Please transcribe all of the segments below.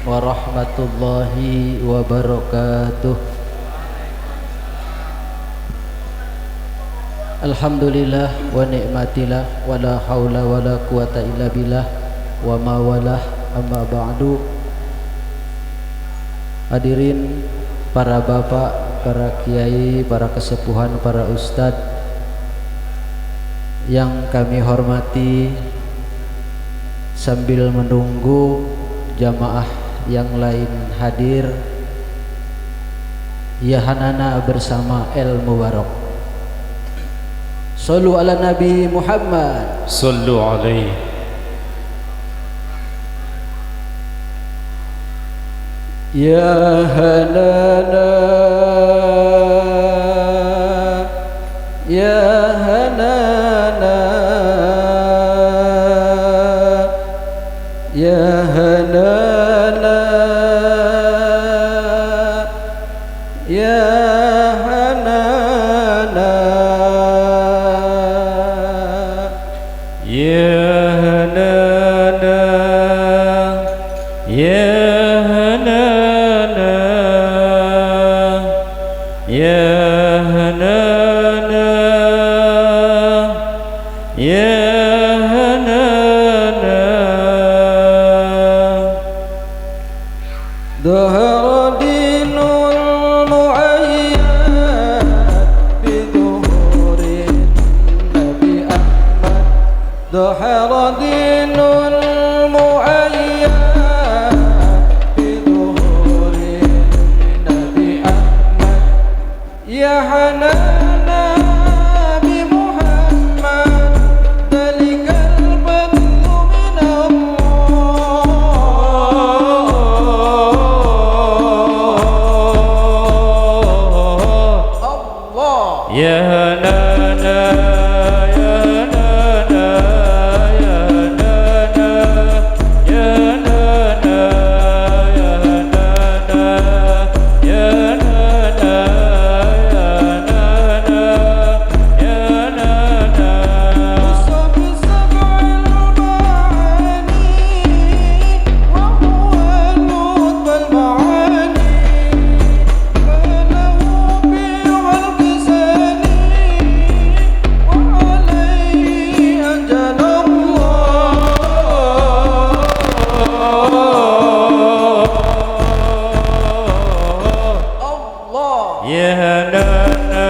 warahmatullahi wabarakatuh. Alhamdulillah wa ni'matillah wa la haula wa la quwata illa billah wa ma walah, amma ba'du. Hadirin para bapak, para kiai, para kesepuhan, para ustadz yang kami hormati, sambil menunggu jamaah yang lain hadir, ya hanana bersama El Mubarak. Sallu ala Nabi Muhammad. Sallu alaihi. Ya hanana, ya hanana, ya hanana, ya hanana, ya hanana, ya hanana, ya hanana, ya hanana. Dhahara dinul mu'ayyad biduhurin Nabi Ahmad. Dhahara dinul mu'ayyad biduhurin Nabi Ahmad. Ya hanana bi Muhammad, dalikal badru min Allah. Ya hanana, ya hanana, ya hanana, ya hanana, ya hanana, ya hanana, ya hanana, ya hanana. وصف سبع المعاني وهو النطق المعاني، ما له بغلق ثاني وعليه أنزل الله. Ya hanana,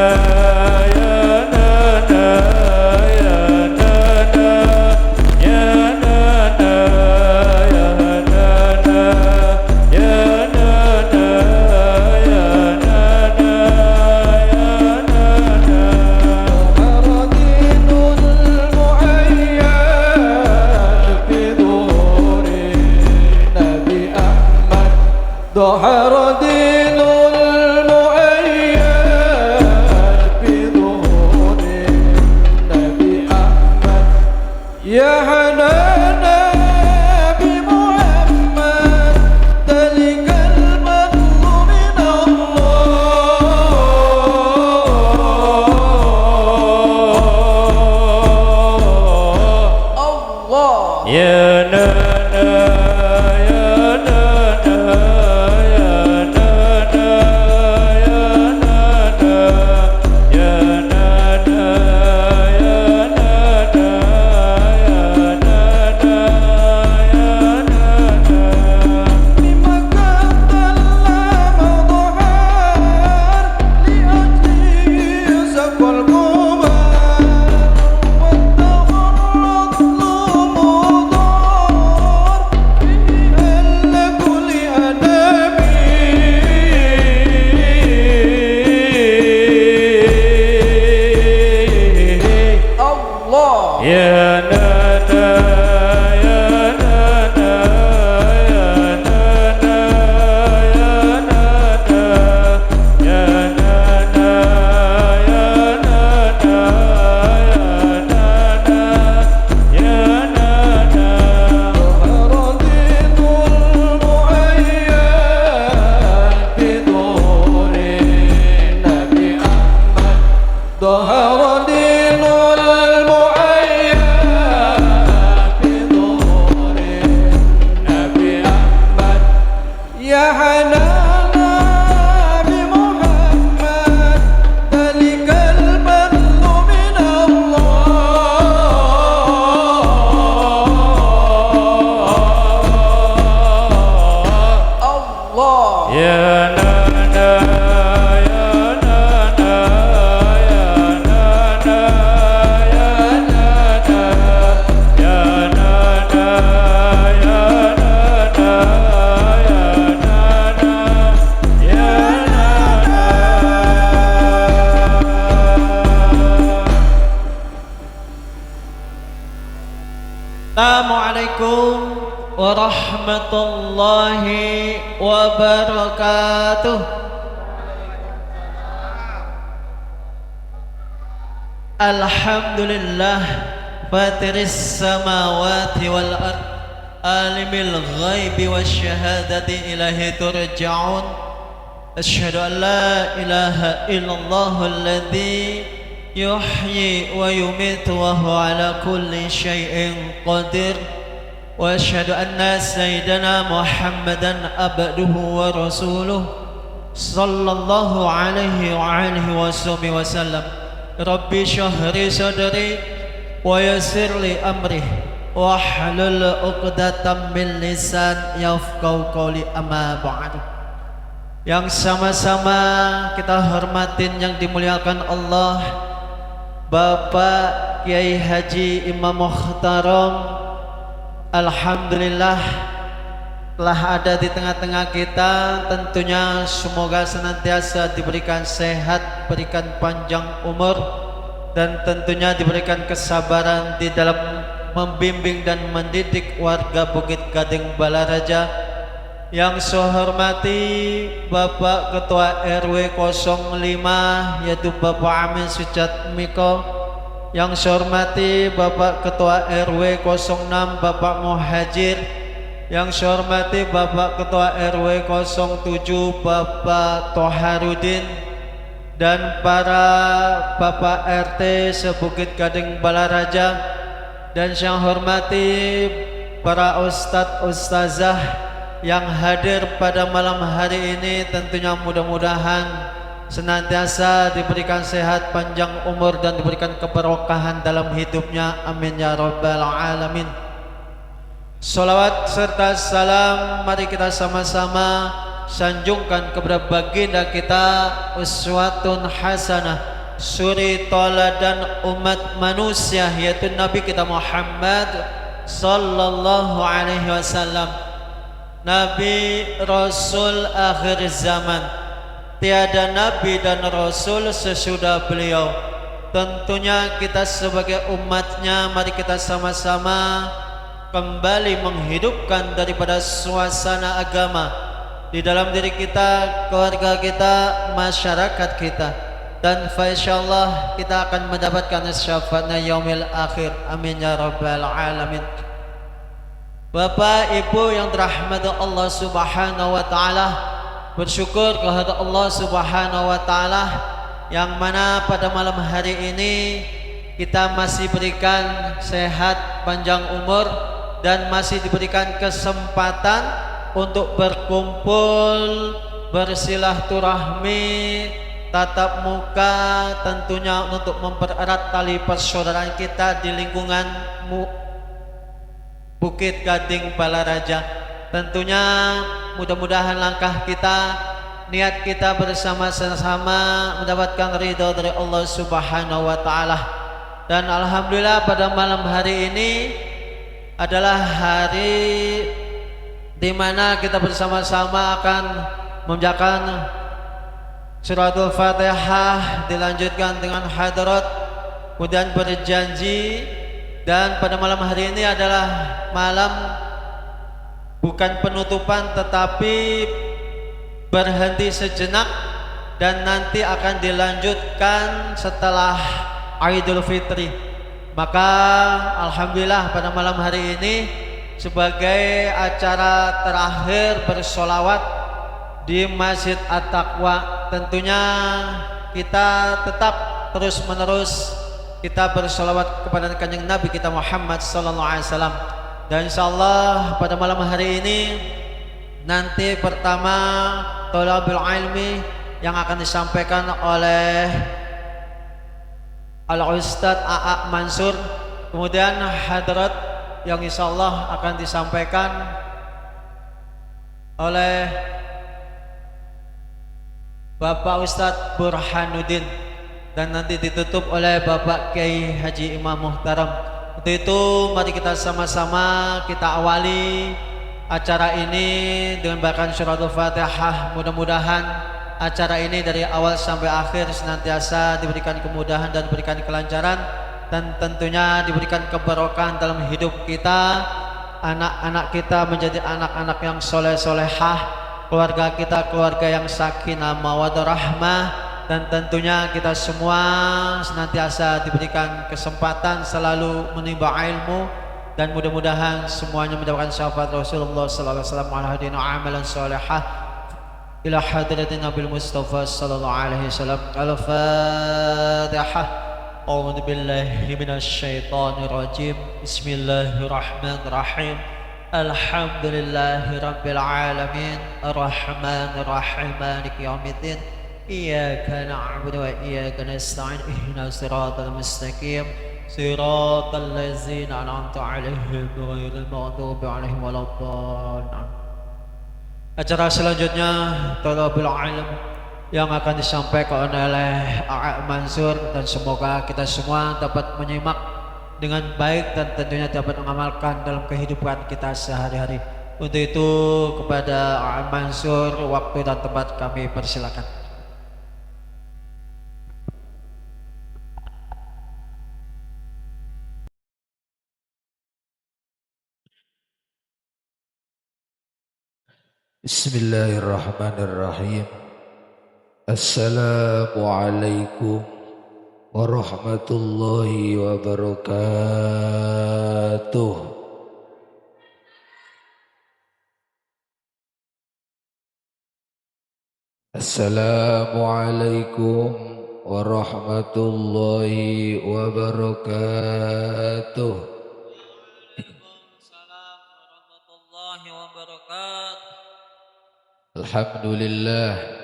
ya hanana, ya hanana, ya hanana, ya hanana, ya hanana, ya hanana, ya hanana. ظهر دين المؤيد بظهور النبي أحمد. ظهر دين المؤيد بظهور النبي أحمد. يا حنانا بمحمد، ذلك المدح من الله. Ya nana, ya nana, ya nana, يا حنانا بمحمد ذلك البر من الله يا نانا يا نانا يا نانا يا نانا يا نانا يا نانا يا نانا يا نانا. Assalamualaikum warahmatullahi wabarakatuh. Alhamdulillah fatiris samawati wal ard alimil ghaibi wasyahadati ilahi turja'un. Asyhadu an la ilaha illallah alladzi yuhyi wa yumitu wa huwa ala kulli syai'in qadir. Wa asyhadu anna sayyidana Muhammadan abduhu wa rasuluh sallallahu alaihi wa alihi wasallam. Rabbi syahri sadri wa yassir li amri wahlul 'uqdatam min lisan yafqahu qawli, amma ba'du. Yang sama-sama kita hormatin yang dimuliakan Allah, Bapak Kiai Haji Imam Muhtaram, alhamdulillah telah ada di tengah-tengah kita. Tentunya semoga senantiasa diberikan sehat, berikan panjang umur, dan tentunya diberikan kesabaran di dalam membimbing dan mendidik warga Bukit Gading Balaraja. Yang saya hormati Bapak Ketua RW 05 yaitu Bapak Amin Sujatmiko. Yang saya hormati Bapak Ketua RW 06 Bapak Muhajir. Yang saya hormati Bapak Ketua RW 07 Bapak Toharudin, dan para Bapak RT sebukit Gading Balaraja. Dan saya hormati para ustadz ustazah yang hadir pada malam hari ini. Tentunya mudah-mudahan senantiasa diberikan sehat, panjang umur, dan diberikan keberkahan dalam hidupnya, amin ya rabbal alamin. Salawat serta salam mari kita sama-sama sanjungkan kepada baginda kita, uswatun hasanah, suri toladan umat manusia, yaitu Nabi kita Muhammad sallallahu alaihi wasallam, Nabi Rasul akhir zaman. Tiada Nabi dan Rasul sesudah beliau. Tentunya kita sebagai umatnya, mari kita sama-sama kembali menghidupkan daripada suasana agama di dalam diri kita, keluarga kita, masyarakat kita, dan insyaallah kita akan mendapatkan syafaatnya yaumil akhir, amin ya rabbal alamin. Bapak Ibu yang dirahmati Allah Subhanahu wa taala, bersyukur kepada Allah Subhanahu wa taala yang mana pada malam hari ini kita masih berikan sehat, panjang umur, dan masih diberikan kesempatan untuk berkumpul, bersilaturahmi, tatap muka, tentunya untuk mempererat tali persaudaraan kita di lingkungan Bukit Gading Balaraja. Tentunya mudah-mudahan langkah kita, niat kita bersama-sama mendapatkan ridho dari Allah Subhanahu wa taala. Dan alhamdulillah pada malam hari ini adalah hari di mana kita bersama-sama akan membacakan suratul Fatihah, dilanjutkan dengan hadirat, kemudian berjanji. Dan pada malam hari ini adalah malam bukan penutupan tetapi berhenti sejenak, dan nanti akan dilanjutkan setelah Idul Fitri. Maka alhamdulillah pada malam hari ini sebagai acara terakhir bersolawat di Masjid At-Taqwa, tentunya kita tetap terus menerus kita bersolawat kepada kanjeng Nabi kita Muhammad sallallahu alaihi wasallam. Dan insyaallah pada malam hari ini Nanti pertama thalabul ilmi yang akan disampaikan oleh Al-Ustadz A.A. Mansur. Kemudian hadirat yang insyaallah akan disampaikan oleh Bapak Ustadz Burhanuddin, dan nanti ditutup oleh Bapak Kiai Haji Imam Muhtaram. Untuk itu mari kita sama-sama kita awali acara ini dengan bacaan suratul Fatihah. Mudah-mudahan acara ini dari awal sampai akhir senantiasa diberikan kemudahan dan diberikan kelancaran, dan tentunya diberikan keberkahan dalam hidup kita. Anak-anak kita menjadi anak-anak yang soleh-solehah, keluarga kita keluarga yang sakinah mawaddah rahmah, dan tentunya kita semua senantiasa diberikan kesempatan selalu menimba ilmu, dan mudah-mudahan semuanya mendapatkan syafaat Rasulullah sallallahu alaihi wasallam ala hadina amalan salihah ila hadratin Nabil Mustafa sallallahu alaihi wasallam. Al-Fatihah. A'udzu billahi minasy syaithanir rajim. Bismillahirrahmanirrahim. Alhamdulillahi rabbil alamin. Arrahmanir rahim. Maliki yaumiddin. Iyyaka na'budu wa iyyaka nasta'in. Ihdinas siratal mustaqim. Siratal ladzina an'amta 'alaihim ghairil maghdubi 'alaihim waladdallin. Acara selanjutnya thalabul ilm yang akan disampaikan oleh A.A. Mansur, dan semoga kita semua dapat menyimak dengan baik dan tentunya dapat mengamalkan dalam kehidupan kita sehari-hari. Untuk itu kepada A.A. Mansur waktu dan tempat kami persilakan. Bismillahirrahmanirrahim. Assalamualaikum warahmatullahi wabarakatuh. Assalamualaikum warahmatullahi wabarakatuh. Waalaikumsalam warahmatullahi wabarakatuh. Alhamdulillah.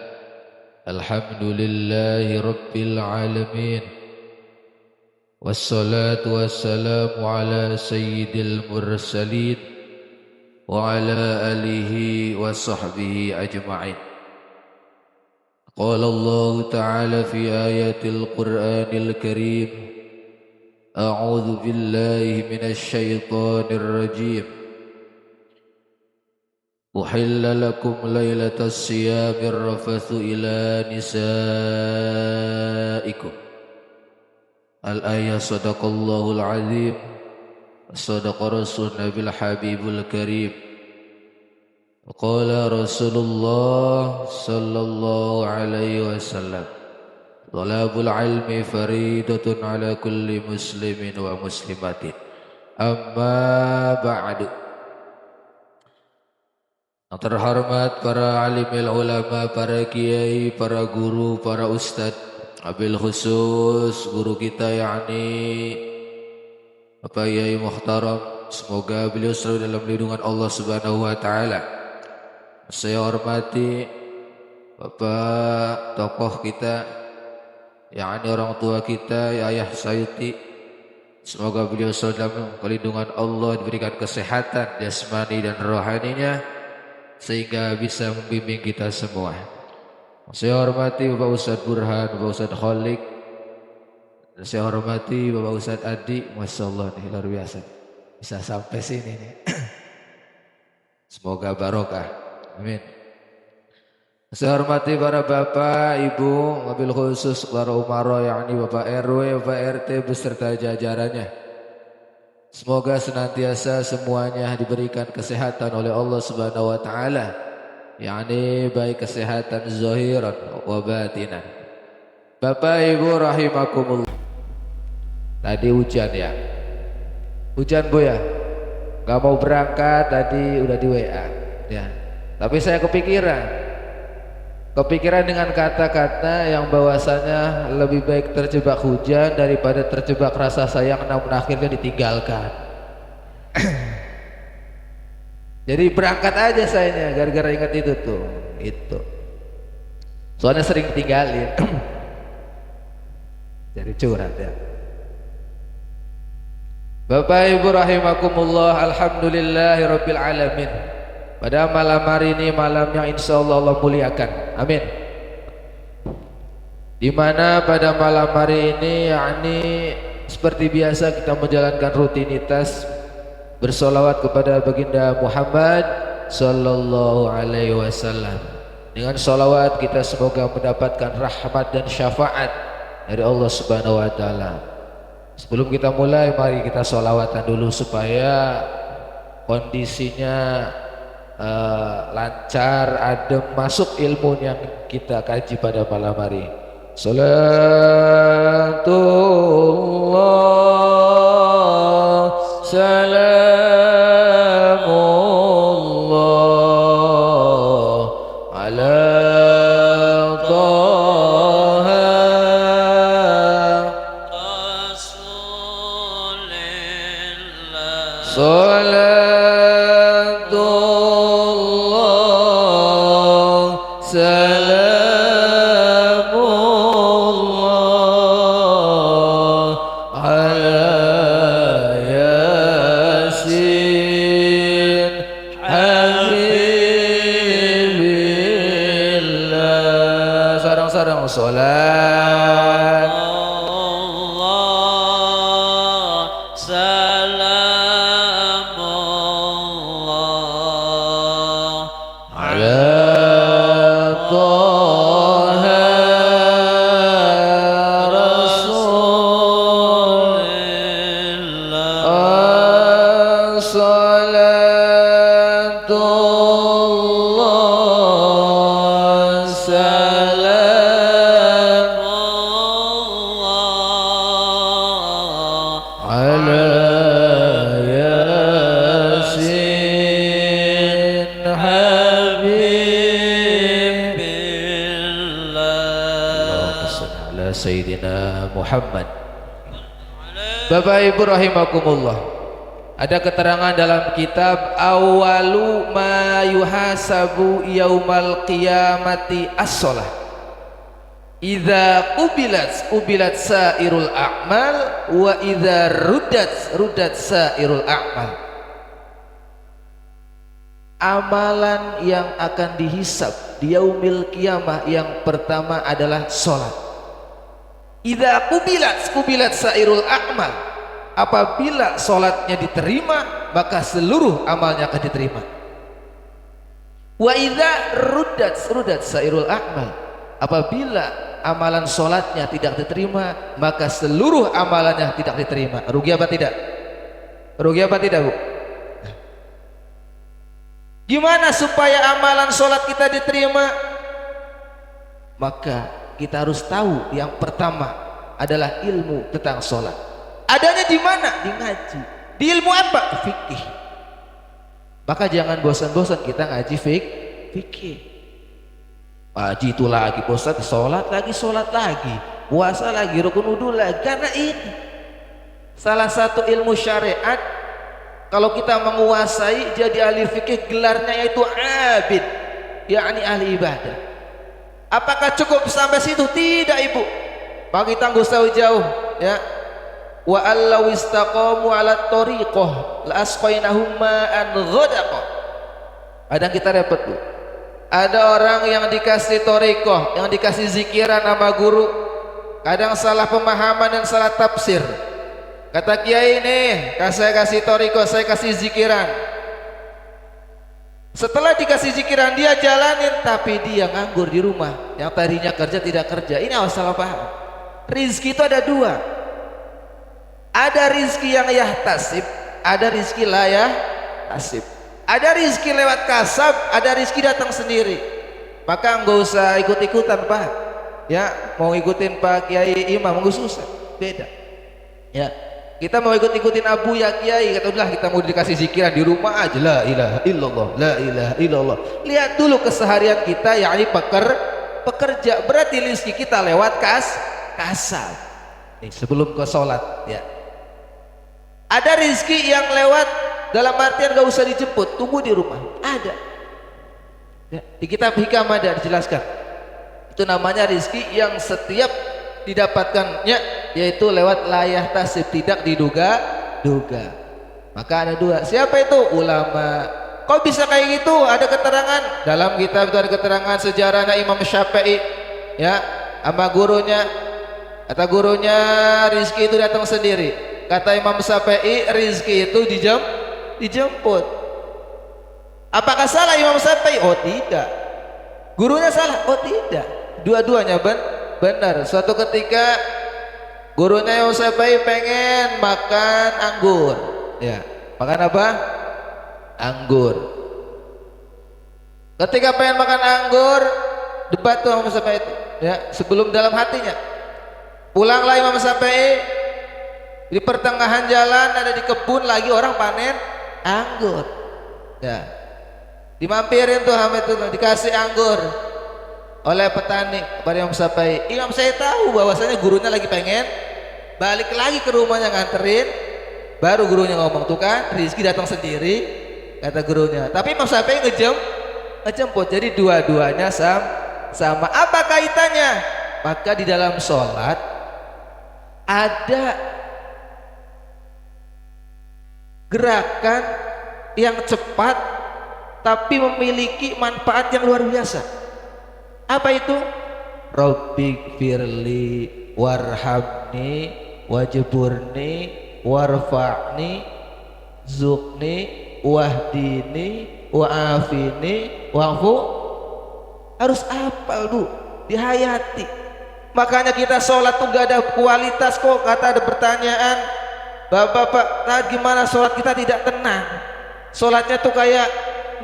Alhamdulillahi Rabbil Alamin. Wassalatu wassalamu ala sayyidil mursalin wa ala alihi wa sahbihi ajma'in. Qala Allah Ta'ala fi ayatil Qur'anil Karim. A'udzu billahi minasy syaithanir rajim. Uhilla lakum laylatas siyamir rafathu ila nisaikum. Al-ayah. Sadaqallahul azim. Sadaqa rasul nabil habibul karim. Qala Rasulullah sallallahu alaihi wasallam, talabul ilmi faridatun ala kulli muslimin wa muslimatin. Amma ba'du. Yang terhormat para alimil ulama, para kiai, para guru, para ustadz, abil khusus guru kita yakni Bapak Yai Muhtaram, semoga beliau selalu dalam lindungan Allah Subhanahu wa taala. Saya hormati Bapak tokoh kita, yakni orang tua kita, Ayah Sayuti. Semoga beliau selalu dalam perlindungan Allah, diberikan kesehatan jasmani dan rohaninya, sehingga bisa membimbing kita semua. Saya hormati Bapak Ustadz Burhan, Bapak Ustadz Kholik, dan saya hormati Bapak Ustadz Adi. Masya Allah nih, luar biasa bisa sampai sini nih. Semoga barokah, amin. Saya hormati para bapak, ibu, mobil khusus para umara, yakni Bapak RW, Bapak RT beserta jajarannya. Semoga senantiasa semuanya diberikan kesehatan oleh Allah Subhanahu wa taala, yakni baik kesehatan zahiran wa batinan. Bapak Ibu rahimakumullah. Tadi hujan ya. Hujan Bu ya. Gak mau berangkat tadi udah di WA ya. Tapi saya kepikiran dengan kata-kata yang bahwasanya lebih baik terjebak hujan daripada terjebak rasa sayang namun akhirnya ditinggalkan. Jadi berangkat aja saya gara-gara ingat itu tuh. Itu. Soalnya sering tinggalin. Jadi curhat ya. Bapak Ibu rahimakumullah, alhamdulillahirabbil alamin. Pada malam hari ini malam yang insyaallah Allah muliakan. Amin. Di mana pada malam hari ini yakni seperti biasa kita menjalankan rutinitas bersolawat kepada baginda Muhammad sallallahu alaihi wasallam. Dengan solawat kita semoga mendapatkan rahmat dan syafaat dari Allah Subhanahu wa taala. Sebelum kita mulai, mari kita solawatan dulu supaya kondisinya lancar, adem, masuk ilmu yang kita kaji pada malam hari. Salatullah salamullah ala Salatullah salamullah ala yasin habibillah. Sarang-sarang salat Sayyidina Muhammad. Bapak Ibu rahimakumullah, ada keterangan dalam kitab awalu ma yuhasabu yaumal qiyamati as-shalah. Idza ubilat sairul a'mal wa idza ruddat sairul a'mal. Amalan yang akan dihisab di yaumil qiyamah yang pertama adalah salat. Idza kubilat sairul a'mal, apabila solatnya diterima maka seluruh amalnya akan diterima. Wa idza ruddat sairul a'mal, apabila amalan solatnya tidak diterima maka seluruh amalannya tidak diterima. Rugi apa tidak? Rugi apa tidak, Bu? Gimana supaya amalan solat kita diterima? Maka kita harus tahu yang pertama adalah ilmu tentang sholat. Adanya di mana? Di ngaji. Di ilmu apa? Fikih. Maka jangan bosan-bosan kita ngaji fikih. Ngaji itu lagi, bosan sholat lagi, puasa lagi, rukun wudu lagi. Karena ini salah satu ilmu syariat. Kalau kita menguasai jadi ahli fikih, gelarnya yaitu abid, yakni ahli ibadah. Apakah cukup sampai situ? Tidak, Ibu. Bagi tangguh jauh ya. Wa allau istaqamu ala tariqah la asqainahum ma'an ghadaqa. Kadang kita repot, Bu. Ada orang yang dikasih tariqah, yang dikasih zikiran sama guru, kadang salah pemahaman dan salah tafsir. Kata kiai nih, saya kasih tariqah, saya kasih zikiran. Setelah dikasih zikiran dia jalanin, tapi dia nganggur di rumah. Yang tadinya kerja tidak kerja. Ini awas salah paham. Rizki itu ada dua. Ada rizki yang yahtasib, ada rizki la yahtasib. Ada rizki lewat kasab, ada rizki datang sendiri. Maka nggak usah ikut-ikutan, Pak. Ya, mau ikutin Pak Kiai Imam nggak susah, beda. Ya. Kita mau ikut-ikutin Abu ya Kiai, kata udah kita mau dikasih zikiran di rumah aja, la ilaha illallah, la ilaha illallah. Lihat dulu keseharian kita, yakni pekerja, berarti rezeki kita lewat kasab. Nih, sebelum ke sholat ya. Ada rezeki yang lewat dalam artian gak usah dijemput, tunggu di rumah. Ada. Ya, di kitab Hikam ada dijelaskan. Itu namanya rizki yang setiap didapatkannya yaitu lewat layah tasib, tidak diduga-duga. Maka ada dua. Siapa itu? Ulama. Kok bisa kayak gitu? Ada keterangan dalam kitab itu, ada keterangan sejarahnya Imam Syafi'i, ya, sama gurunya. Kata gurunya, rizki itu datang sendiri. Kata Imam Syafi'i, rizki itu dijemput. Apakah salah Imam Syafi'i? Oh tidak. Gurunya salah? Oh tidak. Dua-duanya benar. Suatu ketika gurunya Imam Syafi'i pengen makan anggur. Ya, makan apa? Anggur. Ketika pengen makan anggur, debat tuh Imam Syafi'i itu. Ya, sebelum dalam hatinya. Pulanglah Imam Syafi'i, di pertengahan jalan ada di kebun lagi orang panen anggur. Ya, dimampirin tuh Hamid tuh, dikasih anggur oleh petani kepada Imam Syafi'i. Imam Syafi'i tahu bahwasanya gurunya lagi pengen balik lagi ke rumahnya nganterin. Baru gurunya ngomong, tuh kan rizki datang sendiri, kata gurunya. Tapi Imam Syafi'i ngejemput. Jadi dua-duanya sama. Apa kaitannya? Maka di dalam sholat ada gerakan yang cepat tapi memiliki manfaat yang luar biasa. Apa itu? Rabbik firli warhamni wajburni warfa'ni zukni wahdini wa'afini wa'fu. Harus hafal dulu, dihayati. Makanya kita sholat tuh gak ada kualitas kok. Kata ada pertanyaan, Bapak, gimana sholat kita tidak tenang? Sholatnya tuh kayak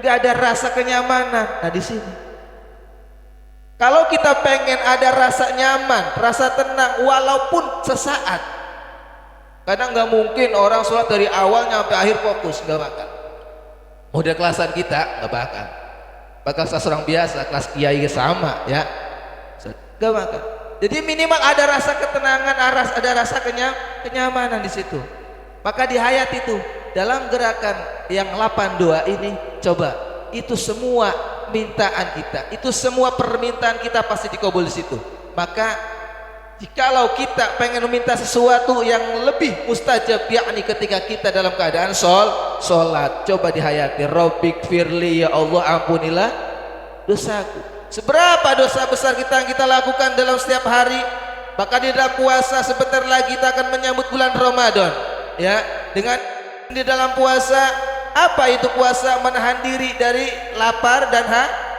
gak ada rasa kenyamanan. Nah di sini, kalau kita pengen ada rasa nyaman, rasa tenang, walaupun sesaat. Kadang gak mungkin orang sholat dari awalnya sampai akhir fokus, gak bakal. Udah kelasan kita, gak bakal. Bakal seorang biasa, kelas kiai sama, ya, gak bakal. Jadi minimal ada rasa ketenangan, ada rasa kenyamanan di situ. Maka dihayati itu dalam gerakan yang 82 ini. Coba itu semua mintaan kita, itu semua permintaan kita pasti dikabul di situ. Maka jikalau kita pengen meminta sesuatu yang lebih mustajab, yakni ketika kita dalam keadaan sholat, coba dihayati. Rabbik firli, ya Allah ampunilah dosaku. Seberapa dosa besar kita lakukan dalam setiap hari. Maka di dalam puasa sebentar lagi kita akan menyambut bulan Ramadan, ya. Dengan di dalam puasa, apa itu puasa? Menahan diri dari lapar dan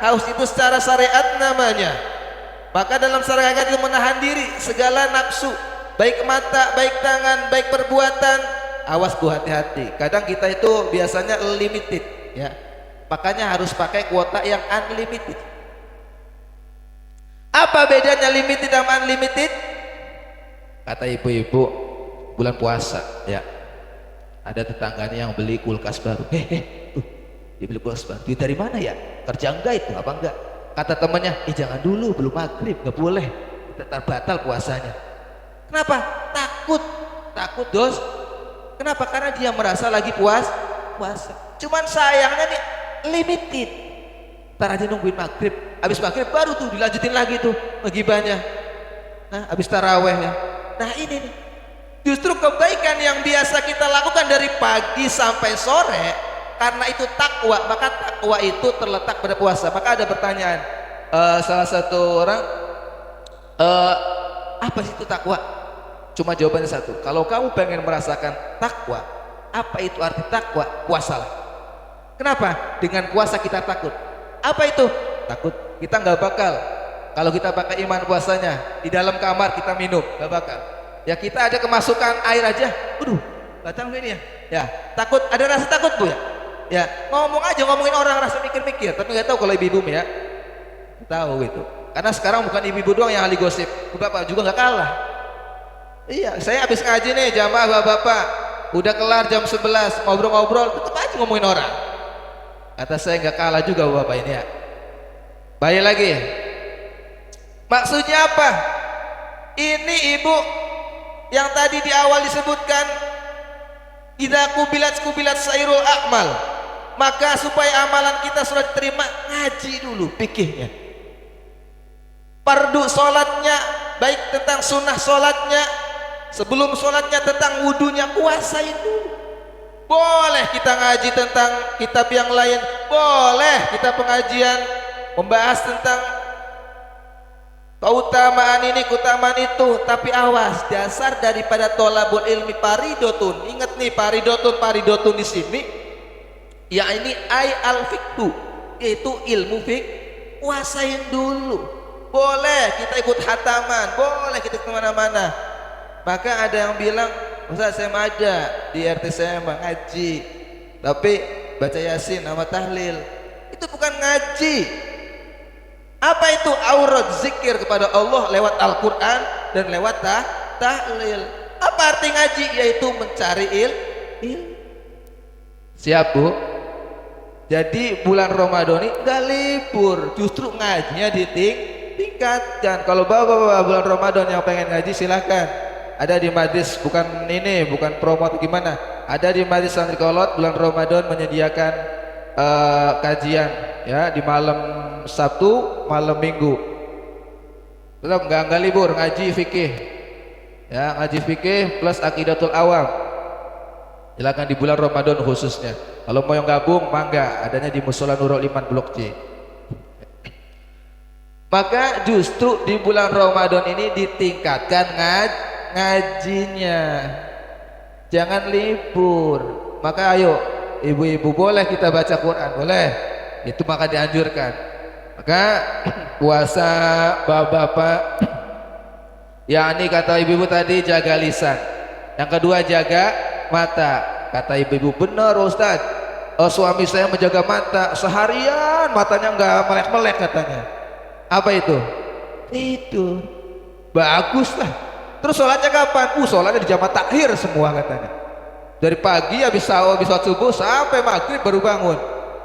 haus, itu secara syariat namanya. Maka dalam syariat itu menahan diri segala nafsu, baik mata, baik tangan, baik perbuatan. Awas bu, hati-hati. Kadang kita itu biasanya limited, ya. Makanya harus pakai kuota yang unlimited. Apa bedanya limited sama unlimited? Kata ibu-ibu, bulan puasa, ya, ada tetangganya yang beli kulkas baru. Dia beli kulkas baru. Duit dari mana ya? Kerja enggak itu? Apa enggak? Kata temannya, jangan dulu, belum maghrib, nggak boleh, tetap batal puasanya. Kenapa? Takut dos. Kenapa? Karena dia merasa lagi puasa. Cuman sayangnya nih limited. Ntar aja nungguin maghrib, habis maghrib baru tuh dilanjutin lagi tuh ngegibahnya. Nah, habis taraweh ya. Nah ini nih, justru kebaikan yang biasa kita lakukan dari pagi sampai sore, karena itu takwa. Maka takwa itu terletak pada puasa. Maka ada pertanyaan, salah satu orang, apa sih itu takwa? Cuma jawabannya satu. Kalau kamu pengen merasakan takwa, apa itu arti takwa? Puasalah. Kenapa? Dengan puasa kita takut. Apa itu? Takut kita nggak bakal, kalau kita pakai iman puasanya, di dalam kamar kita minum, nggak bakal. Ya kita ada kemasukan air aja, datang gini ya. Ya takut, ada rasa takut bu ya. Ya ngomong aja, ngomongin orang rasa mikir-mikir, tapi nggak tahu kalau ibu-ibu ya tahu gitu. Karena sekarang bukan ibu-ibu doang yang ahli gosip, bapak juga nggak kalah. Iya, saya habis ngaji nih jamaah bapak-bapak, udah kelar jam 11, ngobrol-ngobrol, tetap aja ngomongin orang. Kata saya nggak kalah juga bapak ini ya. Balik lagi. Maksudnya apa? Ini ibu yang tadi di awal disebutkan Idza kubilat sairul a'mal, maka supaya amalan kita sudah diterima, ngaji dulu fikihnya. Fardu sholatnya, baik tentang sunnah sholatnya, sebelum sholatnya tentang wudunya, kuasain dulu. Boleh kita ngaji tentang kitab yang lain, boleh kita pengajian membahas tentang keutamaan ini, keutamaan itu, tapi awas, dasar daripada tolabul ilmi paridotun. Ingat nih, paridotun di sini ya ini ay al fikhu, yaitu ilmu fik. Kuasain dulu. Boleh kita ikut hataman, boleh kita kemana-mana. Maka ada yang bilang, Ustaz saya ada di RT saya ngaji, tapi baca yasin sama tahlil. Itu bukan ngaji. Apa itu? Aurat zikir kepada Allah lewat Al-Quran dan lewat tahlil. Apa arti ngaji? Yaitu mencari ilmu. Siap Bu? Jadi bulan Ramadan ini gak libur, justru ngajinya ditingkatkan. Kalau bapak-bapak bulan Ramadan yang pengen ngaji silahkan. Ada di majlis, bukan ini, bukan promote gimana. Ada di majlis Santri Kolot bulan Ramadan menyediakan kajian ya di malam Sabtu, malam Minggu. Tetap enggak libur, ngaji fikih. Ya, ngaji fikih plus akidatul awam. Silakan di bulan Ramadan khususnya. Kalau mau yang gabung, mangga, adanya di Mushola Nurul Iman Blok C. Maka justru di bulan Ramadan ini ditingkatkan ngajinya. Jangan libur. Maka ayo ibu-ibu, boleh kita baca Quran, boleh. Itu maka dianjurkan. Maka puasa bapak-bapak, yakni kata ibu-ibu tadi jaga lisan. Yang kedua jaga mata. Kata ibu-ibu, benar Ustaz, suami saya menjaga mata seharian, matanya nggak melek-melek katanya. Apa itu? Itu bagus lah. Terus sholatnya kapan? Sholatnya di jamaah takhir semua katanya. Dari pagi habis sholat subuh sampai maghrib baru bangun.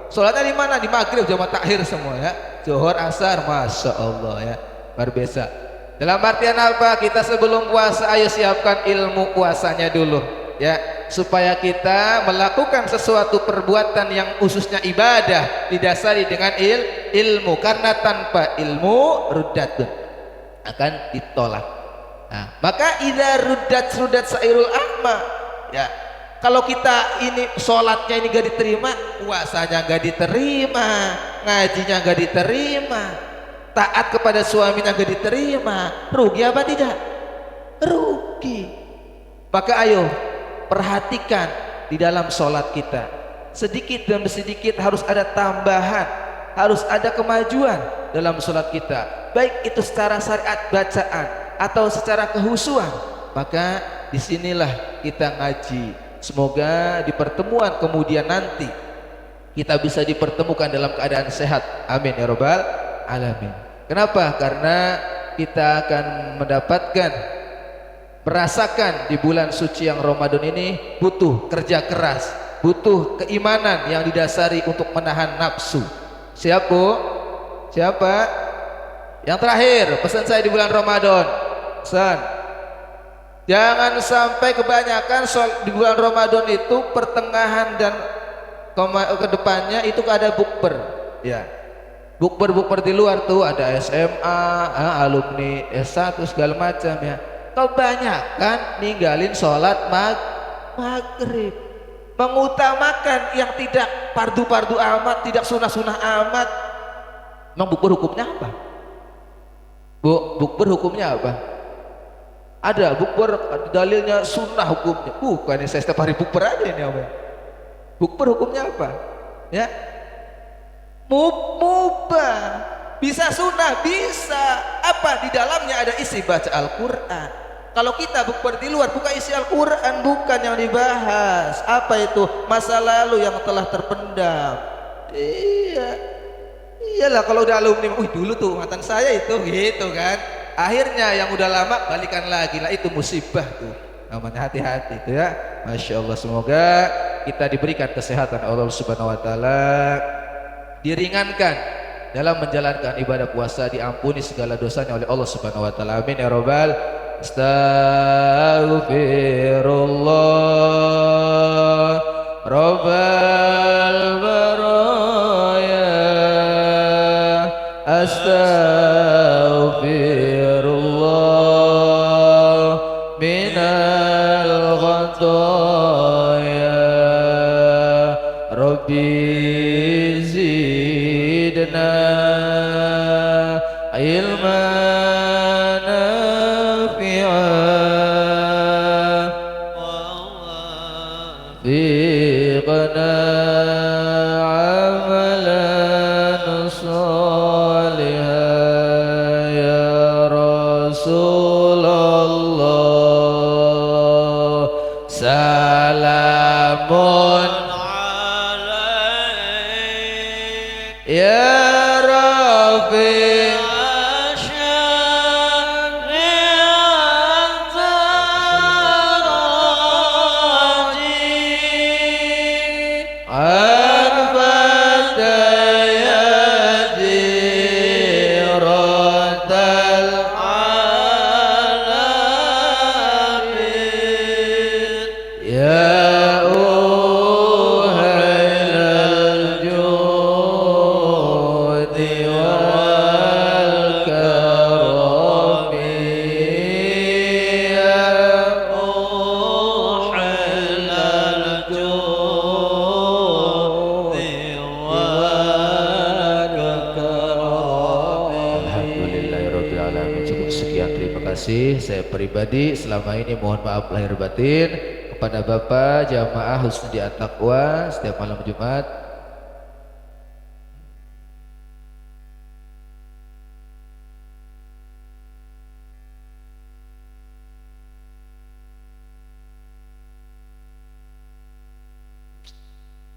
Sholatnya di mana? Di maghrib jamaah takhir semua ya. Zuhur, asar, masya Allah ya, luar biasa. Dalam artian apa? Kita sebelum puasa ayo siapkan ilmu puasanya dulu ya, supaya kita melakukan sesuatu perbuatan yang khususnya ibadah didasari dengan ilmu, karena tanpa ilmu ruddatun, akan ditolak. Nah, maka idza ruddat sairul a'ma ya, kalau kita ini sholatnya ini gak diterima, puasanya gak diterima, ngajinya gak diterima, taat kepada suaminya gak diterima, rugi apa tidak? Rugi. Maka ayo perhatikan di dalam sholat kita, sedikit demi sedikit harus ada tambahan, harus ada kemajuan dalam sholat kita, baik itu secara syariat bacaan atau secara kehusuan. Maka disinilah kita ngaji. Semoga di pertemuan kemudian nanti kita bisa dipertemukan dalam keadaan sehat, amin ya robbal alamin. Kenapa? Karena kita akan merasakan di bulan suci yang Ramadan ini butuh kerja keras, butuh keimanan yang didasari untuk menahan nafsu. Siap Bu? Siapa? Yang terakhir pesan saya di bulan Ramadan, pesan, jangan sampai kebanyakan di bulan Ramadan itu pertengahan dan ke depannya itu ada bukber ya. Bukber di luar tuh ada SMA, alumni S1 segala macam ya. Kebanyakan ninggalin sholat maghrib, mengutamakan yang tidak fardu amat, tidak sunnah amat. Emang bukber hukumnya apa? Bukber hukumnya apa? Ada bukber dalilnya sunnah hukumnya. Bukan ini saya setiap hari bukber aja ini apa? Bukber hukumnya apa? Ya, mubah. Bisa sunnah, bisa. Apa? Di dalamnya ada isi baca Al-Quran. Kalau kita bukber di luar, bukan isi Al-Quran, bukan yang dibahas. Apa itu? Masa lalu yang telah terpendam. Iyalah kalau udah alumni, dulu tuh mantan saya itu, gitu kan. Akhirnya yang udah lama balikan lagi lah, itu musibah tuh. Namanya hati-hati itu ya. Masya Allah, semoga kita diberikan kesehatan Allah Subhanahu Wa Taala, diringankan dalam menjalankan ibadah puasa, diampuni segala dosanya oleh Allah Subhanahu Wa Taala. Amin ya robbal. Astaghfirullah. Rabbal baraya astaghfirullah minal khataya Rabbi zidna ilman nafi'an fiqna amalan salihan ya Rasulullah salamun ya Rafi saya pribadi selama ini mohon maaf lahir batin kepada Bapak jamaah Husnudi At-Taqwa setiap malam Jumat.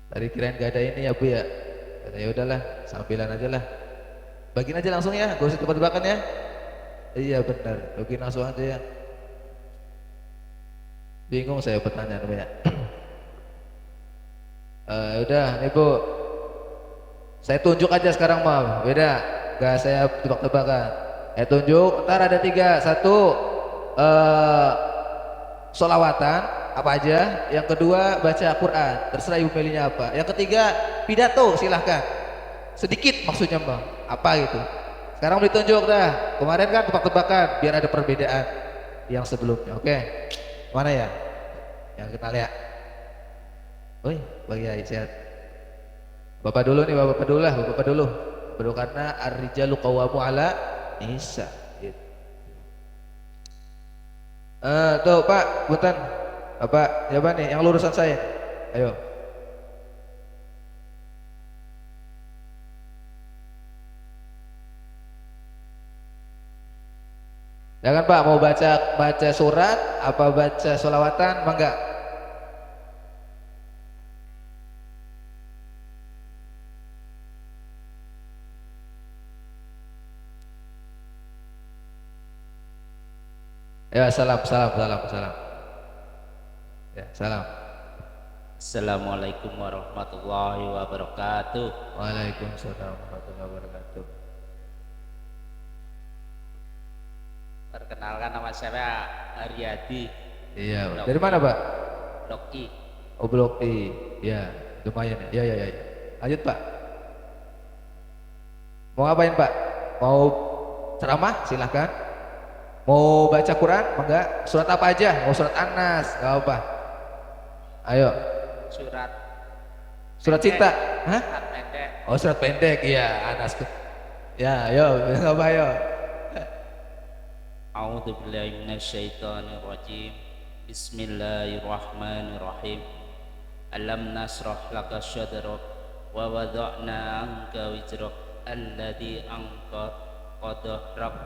Tadi kirain gak ada ini ya Bu ya. Kata ya udahlah, sambilan aja lah. Bagiin aja langsung ya, gak usah tebak-tebakan ya. Iya benar, bagiin langsung aja ya. Bingung saya bertanya namanya. Udah nih Bu, saya tunjuk aja sekarang mau, beda, gak saya tebak-tebakan. Tunjuk, ntar ada 3, 1 sholawatan apa aja, yang kedua baca Quran, terserah ibu pilihnya apa, yang ketiga pidato silahkan, sedikit maksudnya Bang, apa gitu. Sekarang ditunjuk dah, kemarin kan tebak-tebakan biar ada perbedaan yang sebelumnya. Oke, mana ya yang kenal ya? Woi, Bang Yai sehat. Bapak dulu nih, bapak dulu lah, bapak dulu karena ar-rijalu qawwamu ala nisa gitu. Tuh Pak, punten apa jawaban nih yang lurusan saya, ayo. Jangan Pak, mau baca surat apa baca sholawatan mangga? Ya salam. Ya salam. Assalamualaikum warahmatullahi wabarakatuh. Waalaikumsalam warahmatullahi wabarakatuh. Perkenalkan nama saya Aryadi. Iya. Dari mana Pak? Blok I. Oh Blok I. Ya lumayan ya. Ya. Lanjut Pak. Mau ngapain Pak? Mau ceramah? Silahkan. Mau baca Quran? Enggak. Surat apa aja? Mau surat An-Nas? Enggak apa. Ayo. Surat cinta? Hah? Surat pendek. Oh surat pendek, iya Anas. Ya, ayo, enggak apa ayo. A'udzu billahi minasyaitonir rajim. Bismillahirrahmanirrahim. Alam nasrah laka sadrak wa wada'na 'anka wizrak alladzi anqadha dhahrak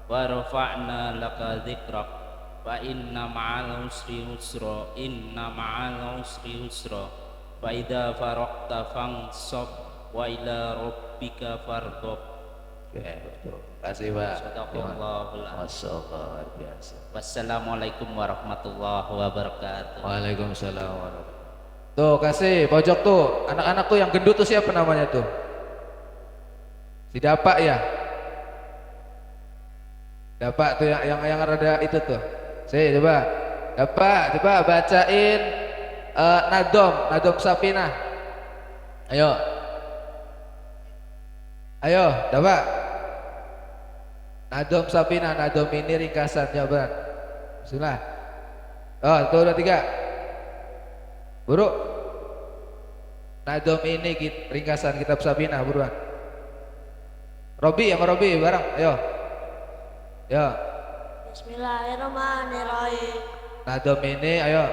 wa rafa'na laka dzikrak wa inna ma'al usri yusra fa idza faraqta fansab wa ila rabbika farghab. Oke, betul. Terima kasih Pak. Sadaqallahul azim. Masyaallah, luar biasa. Wassalamualaikum warahmatullahi wabarakatuh. Waalaikumsalam warahmatullahi. Tuh kasih pojok tuh, anak-anak tuh yang gendut tuh siapa namanya tuh? Si Dapak ya? Dapak tuh yang rada itu tuh. Coba Dapak, coba bacain Nadom Sapina. Ayo, coba. Nadom Sapina, Nadom ini ringkasan jawaban. Bismillah. Oh, 1, 2, 3. Buruk. Nadom ini ringkasan kitab Sapina, buruan. Robi sama Robi bareng, ayo. Ya. Bismillahirrahmanirrahim. Nadom ini, ayo.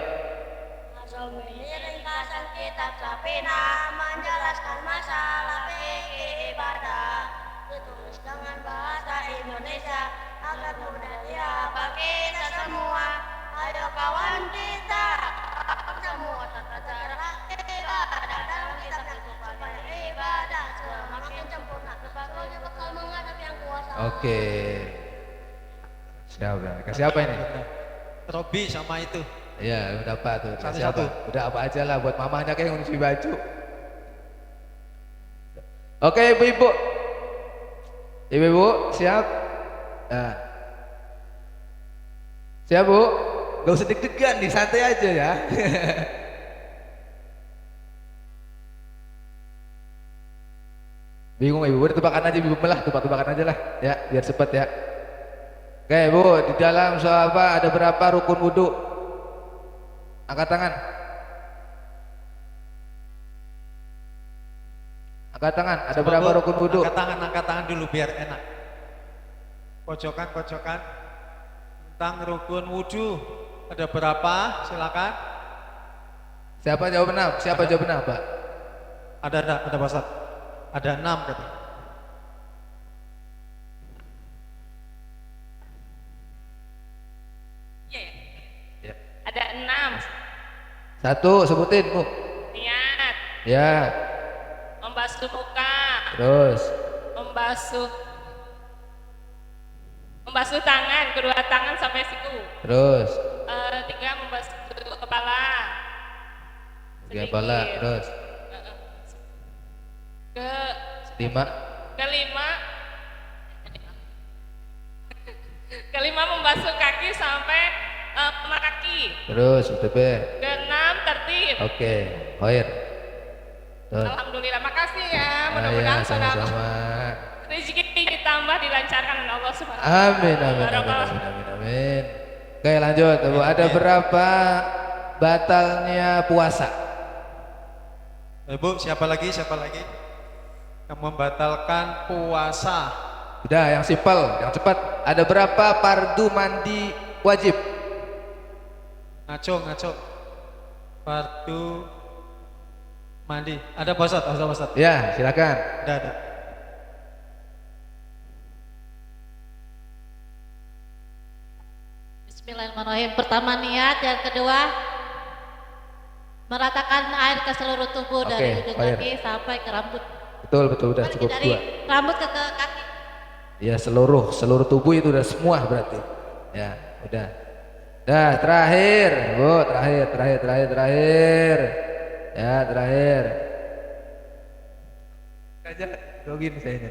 Nadom ini ringkasan kitab Sapina menjelaskan masalah fikih ibadah, ditulis dengan bahasa Indonesia agar mudah dihafal kita semua. Ayo kawan kita semua tata cara ibadah dalam kitab itu supaya ibadah semakin sempurna sebagainya bakal menghadap yang kuasa. Oke. Siapa? Kasih apa ini? Robi sama itu. Iya, udah apa tuh? Kasih Satu-satu. apa? Udah apa aja lah buat mamanya kayak nyuci baju. Oke, ibu-ibu. Ibu-ibu, siap? Nah. Siap, Bu? Gak usah deg-degan nih, santai aja ya. Bingung ibu, udah tebakan aja ibu melah, tebak-tebakan aja lah ya, biar cepet ya. Oke Bu, di dalam sahabat ada berapa rukun wudhu? Angkat tangan. Angkat tangan, ada Coba, berapa Bu, rukun wudhu? Angkat tangan dulu biar enak. Pojokan. Tentang rukun wudhu ada berapa? Silakan. Siapa jawab benar? Siapa jawab benar, Pak? Ada Pak Ustaz. Ada 6 kata. Ya. Ada 6. Satu, sebutin Bu. Niat, Ya, membasuh muka, terus. membasuh tangan, kedua tangan sampai siku. Terus. 3, membasuh kepala. Tiga kepala, sedikit. terus. Lima. Kelima membasuh kaki sampai kepala kaki. Terus, UTP. Keenam tertib. Oke, Khair. Terus. Alhamdulillah, makasih ya. Ya, Mudah-mudahan saudara sama-sama. rezeki ditambah dilancarkan oleh Allah Subhanahu wa Amin, Ta'ala. amin, amin, Barakallah. amin, amin, amin. Oke, lanjut. Bu. Ada berapa batalnya puasa? Ibu, siapa lagi? Yang membatalkan puasa. Udah, yang simpel, yang cepat. Ada berapa fardu mandi wajib? Ngaco. Fardu mandi. Ada Pak Ustaz? Ya, silakan. Ada. Bismillahirrahmanirrahim. Pertama niat, yang kedua meratakan air ke seluruh tubuh dari ujung air. kaki sampai ke rambut. Betul, udah cukup dari 2. rambut ke kaki. Ya, seluruh tubuh itu udah semua berarti. Ya, udah. Dah, terakhir, Bu, terakhir. Ya, terakhir. Aja login saya ini.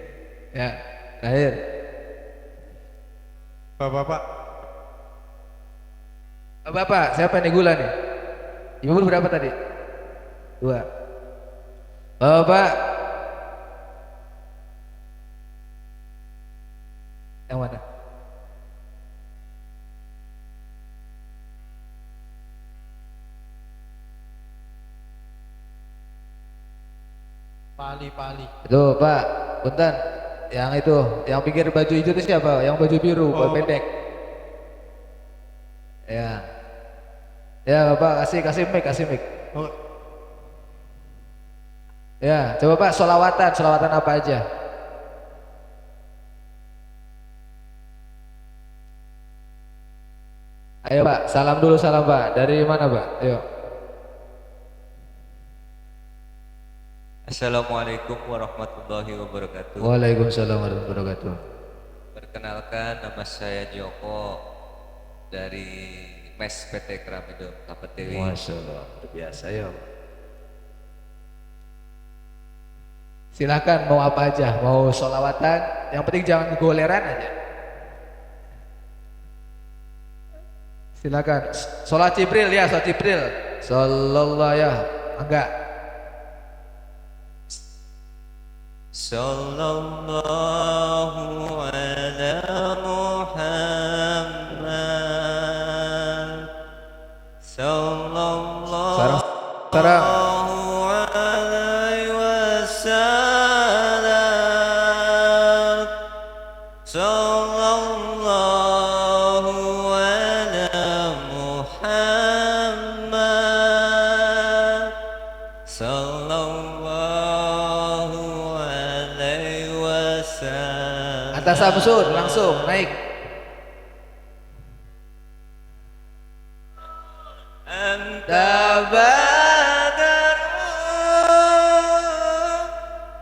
Ya, terakhir. Bapak, siapa nih gula nih? Ibu berapa tadi? 2. Bapak. Yang mana? Pali. Itu Pak, punten. Yang itu, yang pinggir baju hijau itu siapa? Yang baju biru, baju pendek. Ya. Ya Bapak, kasih mic. Oh, Ya, coba Pak, solawatan apa aja? Ayo Pak, salam Pak. Dari mana Pak? Ayo. Assalamualaikum warahmatullahi wabarakatuh. Waalaikumsalam warahmatullahi wabarakatuh. Perkenalkan, nama saya Joko dari MES PT Kramido Kapat Dewi. Masya Allah, luar biasa ya. Silakan mau apa aja, mau solawatan, yang penting jangan goleran aja. Silakan, sholat Jibril ya, sholat Jibril. Sallallahu ya. Enggak. Sallallahu ala Muhammad. Sallallahu Sarang. alaihi wasallam. Sallallahu ala Muhammad. Sallallahu alaihi wasallam. Atas Samsul langsung naik. Anta badarun,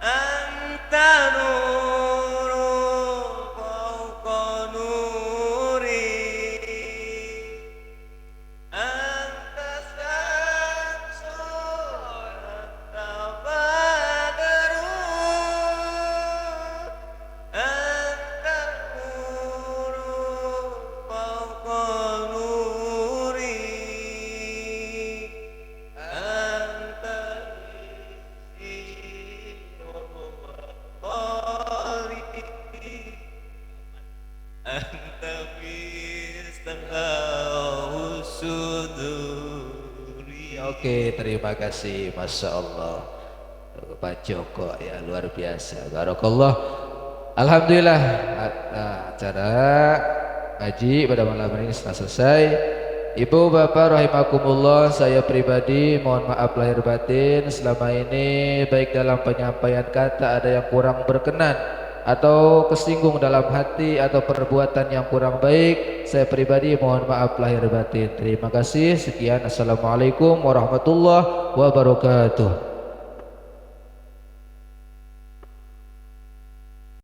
anta nurun fawqa nuri, anta samsun, anta badarun, anta nurun fawqa nuri. Oke, terima kasih, Masya Allah Pak Joko ya, luar biasa. Barakallah. Alhamdulillah, acara ngaji pada malam ini sudah selesai. Ibu bapak rahimakumullah, saya pribadi mohon maaf lahir batin selama ini, baik dalam penyampaian kata ada yang kurang berkenan atau kesinggung dalam hati atau perbuatan yang kurang baik, saya pribadi mohon maaf lahir batin. Terima kasih. Sekian, assalamualaikum warahmatullahi wabarakatuh.